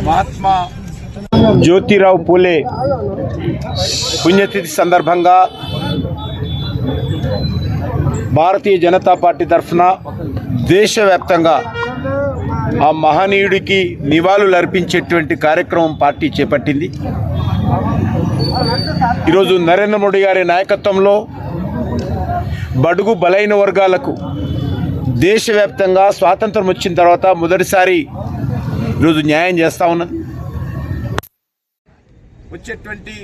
మహాత్మా జ్యోతిరావు పూలే పుణ్యతిథి సందర్భంగా భారతీయ జనతా పార్టీ తరఫున దేశవ్యాప్తంగా ఆ మహనీయుడికి నివాళులు అర్పించేటువంటి కార్యక్రమం పార్టీ చేపట్టింది. ఈరోజు నరేంద్ర మోడీ గారి నాయకత్వంలో బడుగు బలైన వర్గాలకు దేశవ్యాప్తంగా స్వాతంత్రం వచ్చిన తర్వాత మొదటిసారి ఈరోజు న్యాయం చేస్తూ ఉన్నది. వచ్చేటువంటి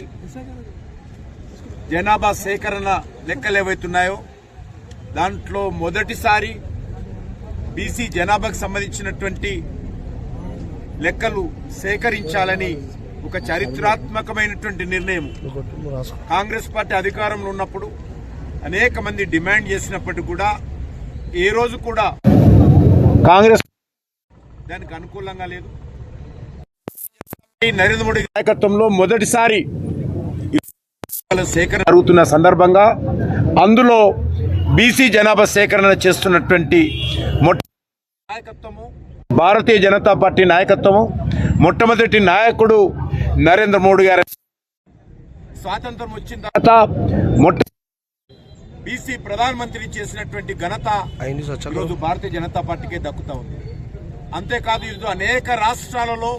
జనాభా సేకరణ లెక్కలు ఏవైతున్నాయో దాంట్లో మొదటిసారి బీసీ జనాభాకు సంబంధించినటువంటి లెక్కలు సేకరించాలని ఒక చరిత్రాత్మకమైనటువంటి నిర్ణయం కాంగ్రెస్ పార్టీ అధికారంలో ఉన్నప్పుడు అనేక మంది డిమాండ్ చేసినప్పటికీ కూడా ఏ రోజు కూడా కాంగ్రెస్ దానికి అనుకూలంగా లేదు. నరేంద్ర మోడీ నాయకత్వంలో మొదటిసారి సేకరణ జరుగుతున్న సందర్భంగా అందులో బీసీ జనాభా సేకరణ చేస్తున్నటువంటి నాయకత్వము భారతీయ జనతా పార్టీ నాయకత్వము మొట్టమొదటి నాయకుడు నరేంద్ర మోడీ గారు స్వాతంత్రం వచ్చిన తర్వాత బీసీ ప్రధానమంత్రి చేసినటువంటి ఘనత ఈరోజు భారతీయ జనతా పార్టీకే దక్కుతా ఉంది. అంతేకాదు ఈరోజు అనేక రాష్ట్రాలలో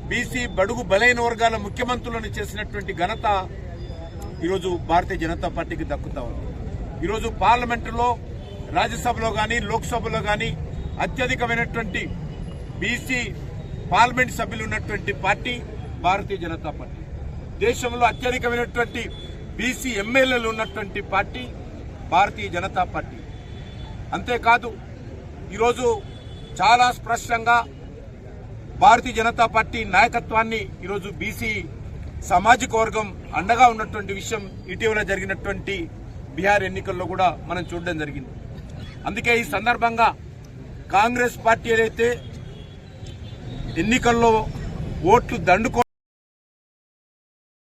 బీసీ బడుగు బలైన వర్గాల ముఖ్యమంత్రులను చేసినటువంటి ఘనత ఈరోజు భారతీయ జనతా పార్టీకి దక్కుతా ఉంది. ఈరోజు పార్లమెంటులో రాజ్యసభలో కానీ లోక్సభలో కానీ అత్యధికమైనటువంటి బీసీ పార్లమెంట్ సభ్యులు ఉన్నటువంటి పార్టీ భారతీయ జనతా పార్టీ. దేశంలో అత్యధికమైనటువంటి బీసీ ఎమ్మెల్యేలు ఉన్నటువంటి పార్టీ భారతీయ జనతా పార్టీ. అంతేకాదు ఈరోజు చాలా స్పష్టంగా భారతీయ జనతా పార్టీ నాయకత్వాన్ని ఈరోజు బీసీ సామాజిక వర్గం అండగా ఉన్నటువంటి విషయం ఇటీవల జరిగినటువంటి బీహార్ ఎన్నికల్లో కూడా మనం చూడడం జరిగింది. అందుకే ఈ సందర్భంగా కాంగ్రెస్ పార్టీ ఏదైతే ఎన్నికల్లో ఓట్లు దండుకో